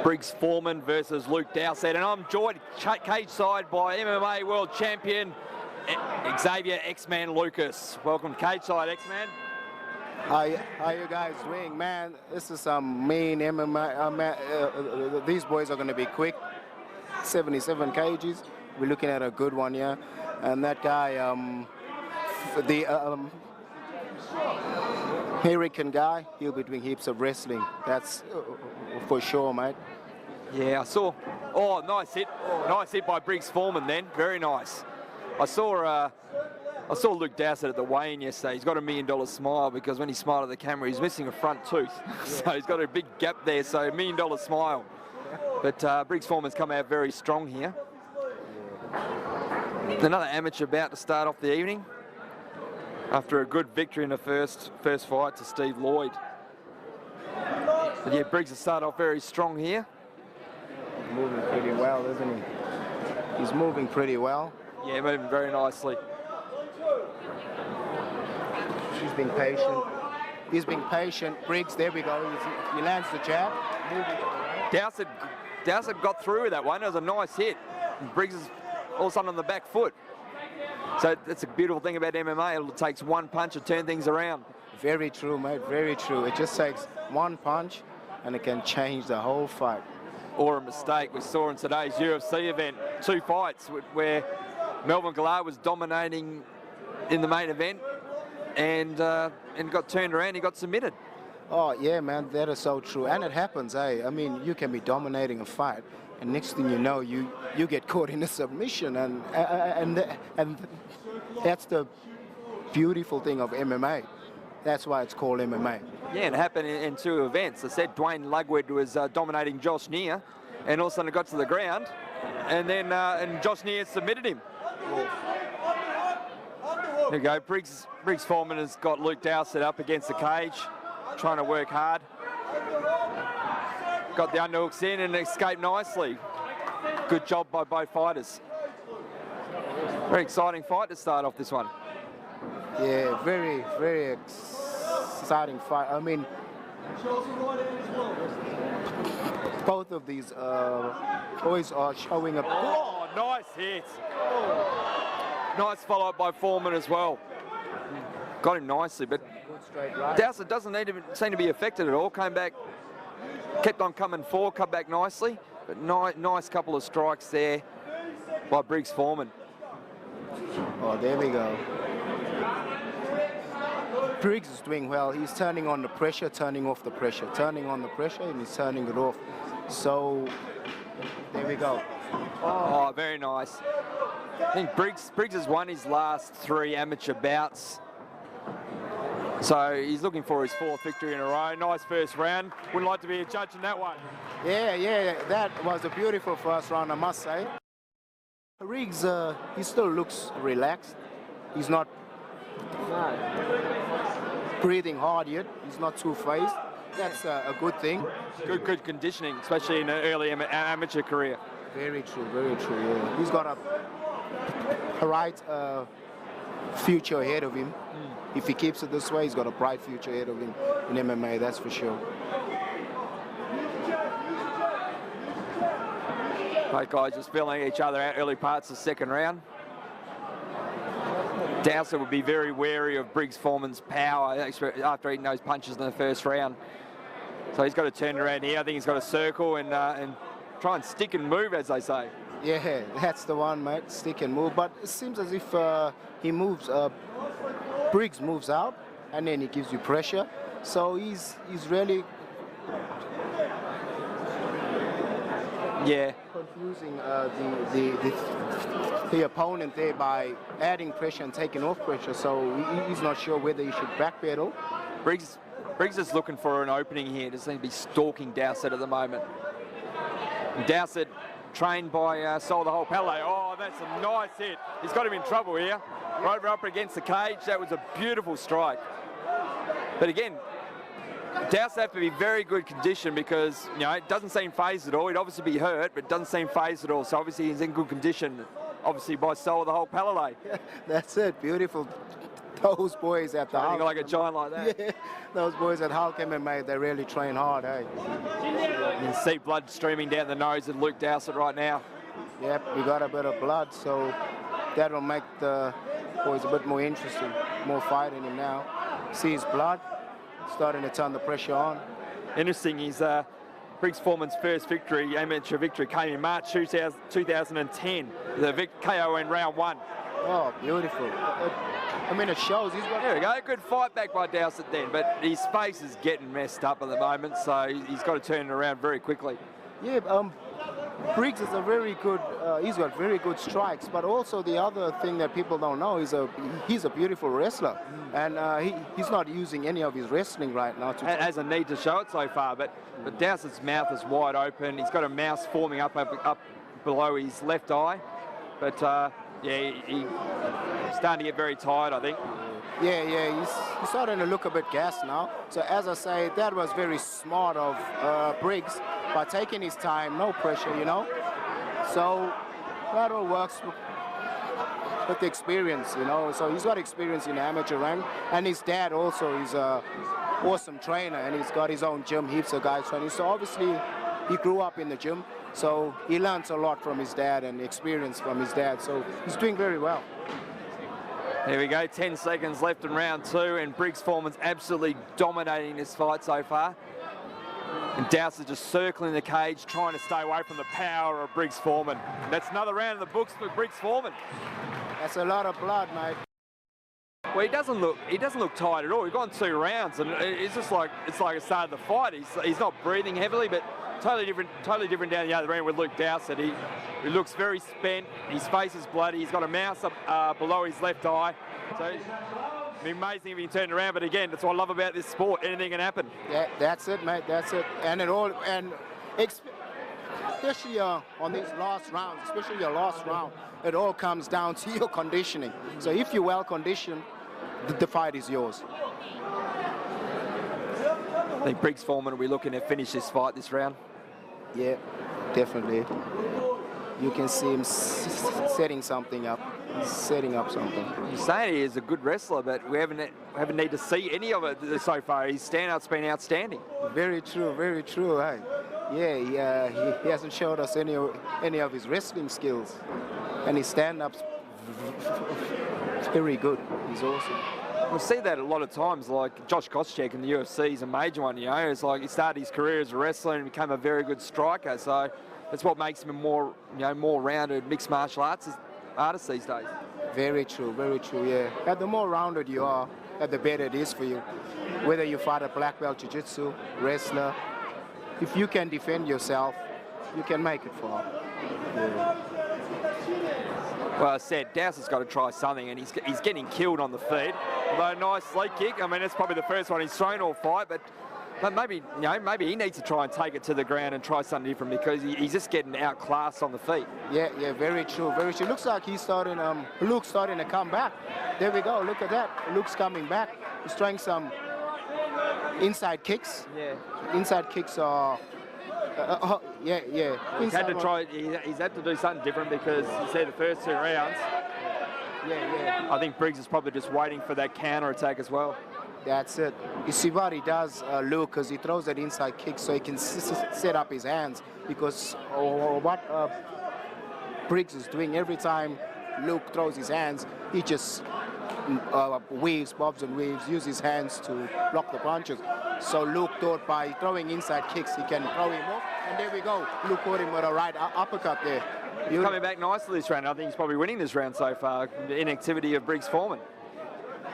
Briggs Foreman versus Luke Dowsett, and I'm joined cage side by MMA World Champion Xavier X-Man Lucas. Welcome to cage side, X-Man. How you guys doing, man? This is some mean MMA. These boys are going to be quick. 77 kgs. We're looking at a good one here, and that guy, the American guy, he'll be doing heaps of wrestling. That's for sure, mate. Yeah, I saw. Oh, nice hit. Nice hit by Briggs Foreman then. Very nice. I saw Luke Dowsett at the weigh-in yesterday. He's got $1 million smile because when he smiled at the camera, he's missing a front tooth. So he's got a big gap there, so $1 million smile. But Briggs Foreman's come out very strong here. Another amateur bout to start off the evening after a good victory in the first fight to Steve Lloyd. But yeah, Briggs has started off very strong here. Moving pretty well, isn't he? He's moving pretty well. Yeah, moving very nicely. She's being patient. He's being patient. Briggs, there we go. He lands the jab. Dowsett got through with that one. It was a nice hit. And Briggs is all of a sudden on the back foot. So that's a beautiful thing about MMA. It takes one punch to turn things around. Very true, mate. Very true. It just takes one punch and it can change the whole fight. Or a mistake we saw in today's UFC event. 2 fights where Melvin Gillard was dominating in the main event and got turned around. He got submitted. Oh, yeah, man, that is so true. And it happens, eh? I mean, you can be dominating a fight, and next thing you know, you get caught in a submission, and that's the beautiful thing of MMA. That's why it's called MMA. Yeah, and it happened in 2 events. I said Dwayne Lugwood was dominating Josh Neer, and all of a sudden it got to the ground, and then Josh Neer submitted him. There we go. Briggs Foreman has got Luke Dowsett up against the cage, trying to work hard. Got the underhooks in and escaped nicely. Good job by both fighters. Very exciting fight to start off this one. Yeah, very, very exciting fight. I mean, both of these boys are showing up. Oh, nice hit. Nice follow-up by Foreman as well. Got him nicely, but Dowsett doesn't seem to be affected at all. Came back, kept on coming forward, cut back nicely, but nice couple of strikes there by Briggs Foreman. Oh, there we go. Briggs is doing well. He's turning on the pressure, turning off the pressure, turning on the pressure, and he's turning it off. So, there we go. Oh, very nice. I think Briggs has won his last 3 amateur bouts. So he's looking for his 4th victory in a row. Nice first round. Wouldn't like to be a judge in that one. Yeah, that was a beautiful first round, I must say. Briggs, he still looks relaxed. He's not breathing hard yet. He's not too phased. That's a good thing. Good conditioning, especially in an early amateur career. Very true, yeah. He's got a bright future ahead of him. If he keeps it this way, he's got a bright future ahead of him in MMA, that's for sure. Both guys just feeling each other out early parts of the second round. Dowsett would be very wary of Briggs Foreman's power after eating those punches in the first round. So he's got to turn around here. I think he's got to circle and try and stick and move, as they say. Yeah, that's the one, mate. Stick and move. But it seems as if he moves. Briggs moves out, and then he gives you pressure. So he's really confusing the opponent there by adding pressure and taking off pressure. So he's not sure whether he should backpedal. Briggs is looking for an opening here. Doesn't seem to be stalking Dowsett at the moment. Dowsett trained by Sol the whole Pele. Oh, that's a nice hit. He's got him in trouble here. Right up against the cage. That was a beautiful strike. But again, Dowsett have to be very good condition because, you know, it doesn't seem phased at all. He'd obviously be hurt, but it doesn't seem phased at all. So obviously he's in good condition, obviously by Sol the whole Pele. That's it. Beautiful those boys at the Training Hulk, like a giant like that. yeah, those boys at Hulk MMA, they really train hard, hey. You can see blood streaming down the nose of Luke Dowsett right now. Yep, we got a bit of blood, so that will make the boys a bit more interesting, more fight in him now. See his blood, starting to turn the pressure on. Interesting, he's Briggs Foreman's first victory, amateur victory, came in March 2010, the KO in round 1. Oh, beautiful. I mean, it shows he's got... There we go, good fight back by Dowsett then, but his face is getting messed up at the moment, so he's got to turn it around very quickly. Yeah, Briggs is a very good, he's got very good strikes, but also the other thing that people don't know is he's a beautiful wrestler, and he's not using any of his wrestling right now. Has a need to show it so far, but Dowsett's mouth is wide open. He's got a mouse forming up below his left eye, but yeah, he's starting to get very tired, I think. Yeah, he's starting to look a bit gassed now. So as I say, that was very smart of Briggs by taking his time, no pressure, you know. So that all works with the experience, you know. So he's got experience in the amateur rank, and his dad also is a awesome trainer, and he's got his own gym, heaps of guys training. So obviously he grew up in the gym, so he learns a lot from his dad and experience from his dad. So he's doing very well. There we go, 10 seconds left in round 2, and Briggs Foreman's absolutely dominating this fight so far. And Dowsett just circling the cage, trying to stay away from the power of Briggs Foreman. And that's another round in the books for Briggs Foreman. That's a lot of blood, mate. Well, he doesn't look tired at all. We've gone 2 rounds, and it's just like the start of the fight. He's not breathing heavily, but totally different down the other end with Luke Dowsett. He looks very spent. His face is bloody. He's got a mouse up below his left eye. So it'd be amazing if he turned around. But again, that's what I love about this sport. Anything can happen. Yeah, that's it, mate. That's it. And especially on these last rounds, especially your last round, it all comes down to your conditioning. So if you're well conditioned, the fight is yours. I think Briggs Foreman will be looking to finish this fight this round. Yeah, definitely. You can see him setting something up. He's setting up something. You're saying he is a good wrestler, but we haven't need to see any of it so far. His stand-up's been outstanding. Very true, hey. Yeah, he hasn't showed us any of his wrestling skills. And his stand-up's very good. He's awesome. We see that a lot of times, like Josh Koscheck in the UFC is a major one, you know. It's like he started his career as a wrestler and became a very good striker. So that's what makes him a more rounded mixed martial arts artist these days. Very true, yeah. And the more rounded you are, the better it is for you. Whether you fight a black belt jiu-jitsu, wrestler, if you can defend yourself, you can make it far. Yeah. Well, I said, Dowsett's got to try something, and he's getting killed on the feet. Although nice leg kick. I mean, it's probably the first one he's thrown all fight, but maybe he needs to try and take it to the ground and try something different because he's just getting outclassed on the feet. Yeah, very true, very true. Looks like he's starting. Luke's starting to come back. There we go. Look at that. Luke's coming back. He's trying some inside kicks. Yeah. Inside kicks are. Yeah. He's had to try. He's had to do something different because you see the first 2 rounds. Yeah. I think Briggs is probably just waiting for that counter attack as well. That's it. You see what he does, Luke, because he throws that inside kick so he can set up his hands. Because what Briggs is doing every time Luke throws his hands, he just bobs and weaves, uses his hands to block the punches. So Luke thought by throwing inside kicks, he can throw him off. And there we go. Luke caught him with a right uppercut there. He's coming back nicely this round. I think he's probably winning this round so far. The inactivity of Briggs Foreman.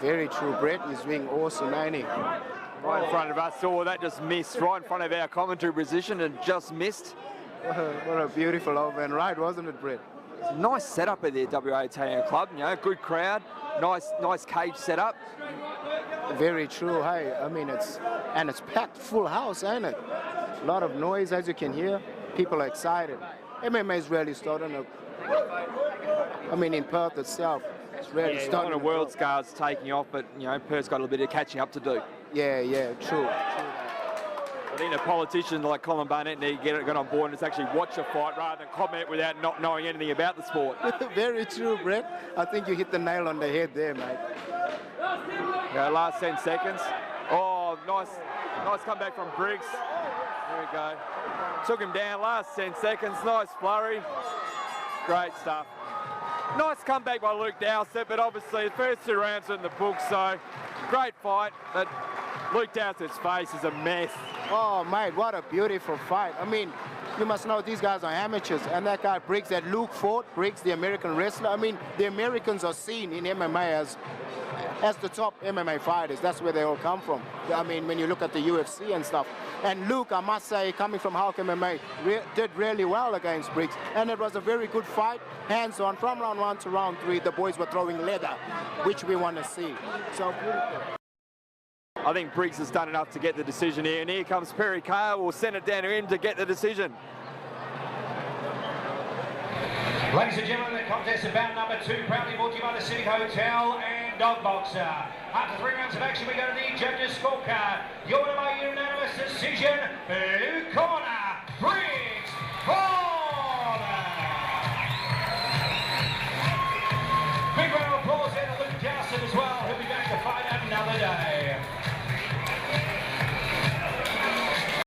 Very true, Brett. He's doing awesome, ain't he? Right in front of us. Oh, that just missed. Right in front of our commentary position and just missed. What a beautiful overhand right, wasn't it, Brett? Nice setup at the WA Italian Club. You know, good crowd. Nice cage setup. Very true. Hey, I mean, it's packed full house, ain't it? A lot of noise, as you can hear. People are excited. MMA is really starting to. I mean, in Perth itself, it's really starting. On a world scale, it's taking off, but you know, Perth's got a little bit of catching up to do. Yeah, true. I think a politician like Colin Barnett need to get on board and just actually watch a fight rather than comment without not knowing anything about the sport. Very true, Brett. I think you hit the nail on the head there, mate. Okay, last 10 seconds. Oh, nice comeback from Briggs. There we go. Took him down, last 10 seconds. Nice flurry. Great stuff. Nice comeback by Luke Dowsett, but obviously the first 2 rounds are in the book, so great fight. But Luke Dowsett's face is a mess. Oh, mate, what a beautiful fight. I mean, you must know these guys are amateurs, and that guy Briggs, that Luke fought, Briggs, the American wrestler. I mean, the Americans are seen in MMA as the top MMA fighters. That's where they all come from. I mean, when you look at the UFC and stuff. And Luke, I must say, coming from Hulk MMA, did really well against Briggs. And it was a very good fight, hands-on. From round 1 to round 3, the boys were throwing leather, which we want to see. So beautiful. I think Briggs has done enough to get the decision here, and here comes Perry Kale. We'll send it down to him to get the decision. Ladies and gentlemen, the contest of bout number 2, proudly brought to you by the City Hotel and Dog Boxer. After 3 rounds of action, we go to the judges' scorecard. Your unanimous decision, blue corner.